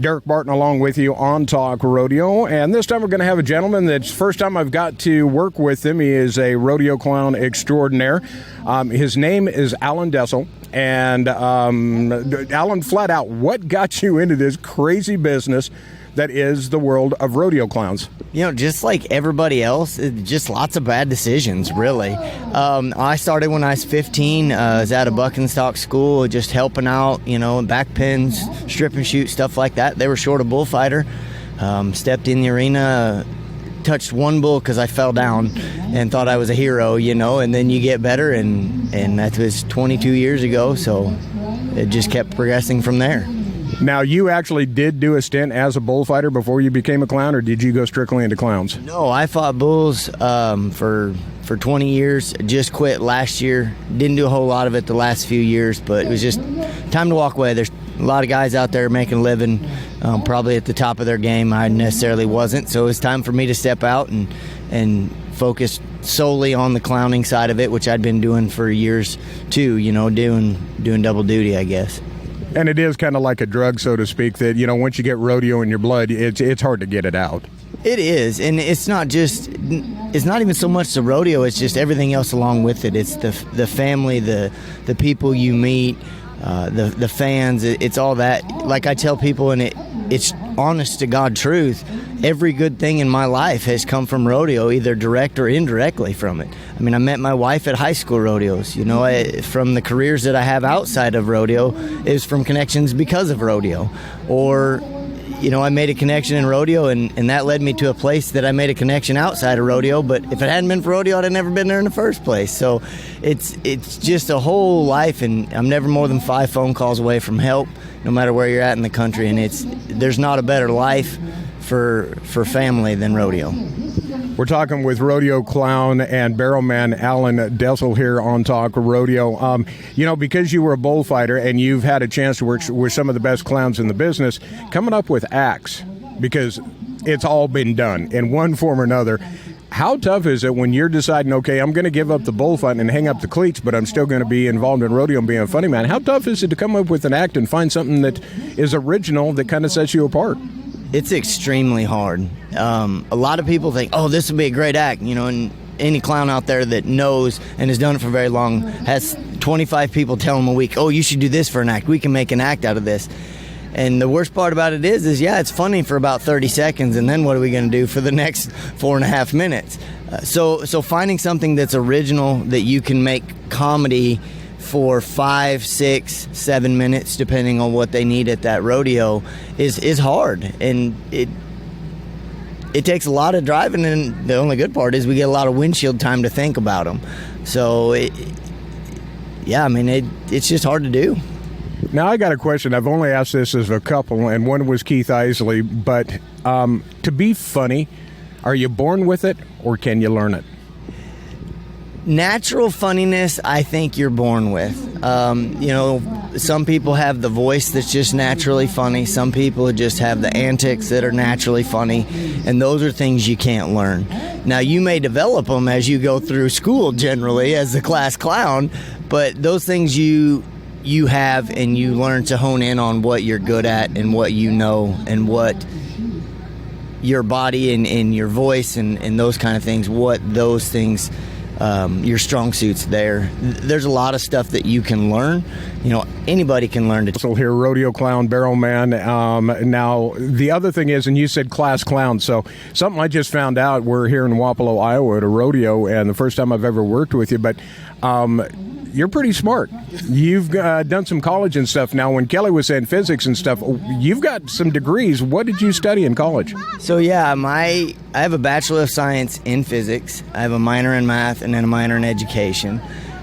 Derek Barton along with you on Talk Rodeo, and this time we're going to have a gentleman that's first time I've got to work with him. He is a rodeo clown extraordinaire. His name is Alan Dessel, and Alan, flat out, what got you into this crazy business that is the world of rodeo clowns? You know, just like everybody else, just lots of bad decisions, really. I started when I was 15. I was at a buck and stock school, just helping out, back pins, strip and shoot, stuff like that. They were short a bullfighter. Stepped in the arena, touched one bull because I fell down and thought I was a hero, and then you get better, and that was 22 years ago, so it just kept progressing from there. Now, you actually did do a stint as a bullfighter before you became a clown, or did you go strictly into clowns? No, I fought bulls for 20 years. Just quit last year. Didn't do a whole lot of it the last few years, but it was just time to walk away. There's a lot of guys out there making a living, probably at the top of their game. I necessarily wasn't, so it was time for me to step out and focus solely on the clowning side of it, which I'd been doing for years too, doing double duty, I guess. And it is kind of like a drug, so to speak, that, once you get rodeo in your blood, it's hard to get it out. It is, and it's not even so much the rodeo, it's just everything else along with it. It's the family, the people you meet, the fans, it's all that. Like I tell people, and it's honest to God truth, every good thing in my life has come from rodeo, either direct or indirectly from it. I mean, I met my wife at high school rodeos. From the careers that I have outside of rodeo is from connections because of rodeo. Or, I made a connection in rodeo, and that led me to a place that I made a connection outside of rodeo. But if it hadn't been for rodeo, I'd have never been there in the first place. So it's just a whole life, and I'm never more than 5 phone calls away from help, no matter where you're at in the country. And there's not a better life for family than rodeo. We're talking with rodeo clown and barrelman Alan Dessel here on Talk Rodeo. Because you were a bullfighter and you've had a chance to work with some of the best clowns in the business, coming up with acts, because it's all been done in one form or another. How tough is it when you're deciding, okay, I'm going to give up the bullfighting and hang up the cleats, but I'm still going to be involved in rodeo and being a funny man? How tough is it to come up with an act and find something that is original that kind of sets you apart? It's extremely hard. A lot of people think, oh, this would be a great act, and any clown out there that knows and has done it for very long has 25 people tell them a week, oh, you should do this for an act. We can make an act out of this. And the worst part about it is it's funny for about 30 seconds, and then what are we going to do for the next 4.5 minutes? So finding something that's original that you can make comedy for 5, 6, 7 minutes, depending on what they need at that rodeo, is hard, and it takes a lot of driving. And the only good part is we get a lot of windshield time to think about them. So it's just hard to do. Now I got a question. I've only asked this as a couple, and one was Keith Isley. But to be funny, are you born with it, or can you learn it? Natural funniness, I think you're born with. Some people have the voice that's just naturally funny. Some people just have the antics that are naturally funny, and those are things you can't learn. Now, you may develop them as you go through school, generally, as the class clown, but those things you have, and you learn to hone in on what you're good at and what you know and what your body and your voice and those kind of things, what those things your strong suits there. There's a lot of stuff that you can learn. Anybody can learn to. So here, rodeo clown, barrelman. Now, the other thing is, and you said class clown, so something I just found out, we're here in Wapello, Iowa at a rodeo, and the first time I've ever worked with you, but you're pretty smart. You've done some college and stuff. Now, when Kelly was saying physics and stuff, you've got some degrees. What did you study in college? So, I have a Bachelor of Science in physics. I have a minor in math and then a minor in education.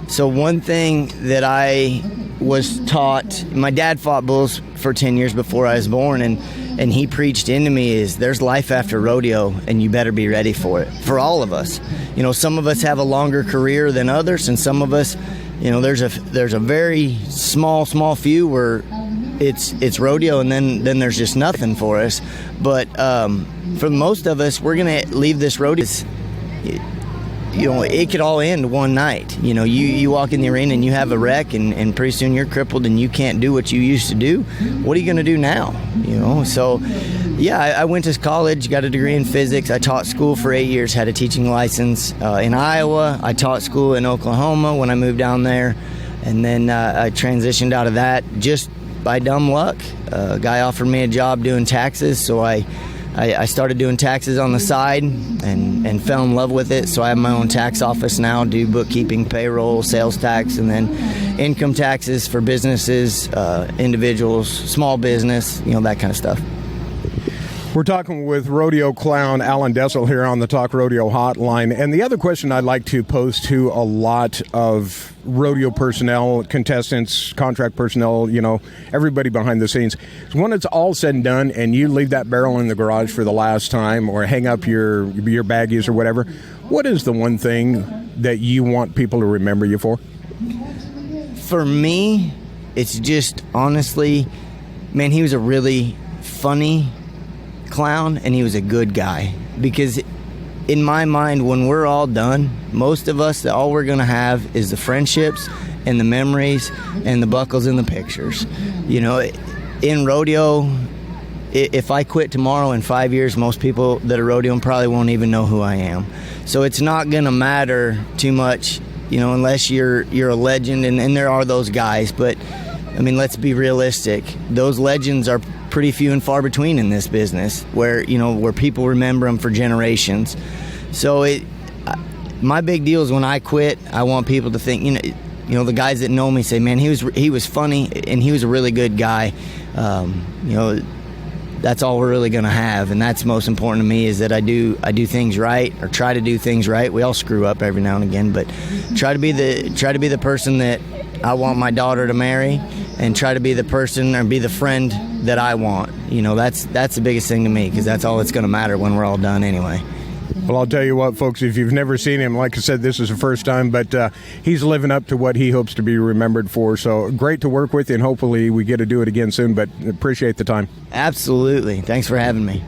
So one thing that I was taught, my dad fought bulls for 10 years before I was born, and he preached into me is there's life after rodeo, and you better be ready for it, for all of us. Some of us have a longer career than others, and some of us, there's a very small few where it's rodeo, and then there's just nothing for us. But for most of us, we're going to leave this rodeo. it could all end one night. You walk in the arena and you have a wreck, and pretty soon you're crippled and you can't do what you used to do. What are you going to do now? So yeah, I went to college, got a degree in physics. I taught school for 8 years, had a teaching license in Iowa. I taught school in Oklahoma when I moved down there, and then I transitioned out of that just by dumb luck. A guy offered me a job doing taxes, so I started doing taxes on the side and fell in love with it. So I have my own tax office now, do bookkeeping, payroll, sales tax, and then income taxes for businesses, individuals, small business, that kind of stuff. We're talking with rodeo clown Alan Dessel here on the Talk Rodeo hotline. And the other question I'd like to pose to a lot of rodeo personnel, contestants, contract personnel, everybody behind the scenes, is when it's all said and done and you leave that barrel in the garage for the last time or hang up your baggies or whatever, what is the one thing that you want people to remember you for? For me, it's just honestly, man, he was a really funny clown and he was a good guy, because in my mind, when we're all done, most of us, all we're going to have is the friendships and the memories and the buckles and the pictures. In rodeo, if I quit tomorrow, in 5 years, most people that are rodeoing probably won't even know who I am. So it's not going to matter too much, unless you're a legend, and there are those guys. But I mean, let's be realistic. Those legends are pretty few and far between in this business, where people remember them for generations. So my big deal is when I quit, I want people to think, the guys that know me say, man, he was funny and he was a really good guy. That's all we're really going to have, and that's most important to me, is that I do things right, or try to do things right. We all screw up every now and again, but try to be the person that I want my daughter to marry, and try to be the person or be the friend that I want. That's the biggest thing to me, because that's all that's going to matter when we're all done anyway. Well, I'll tell you what, folks, if you've never seen him, like I said, this is the first time, but he's living up to what he hopes to be remembered for. So great to work with you, and hopefully we get to do it again soon, but appreciate the time. Absolutely. Thanks for having me.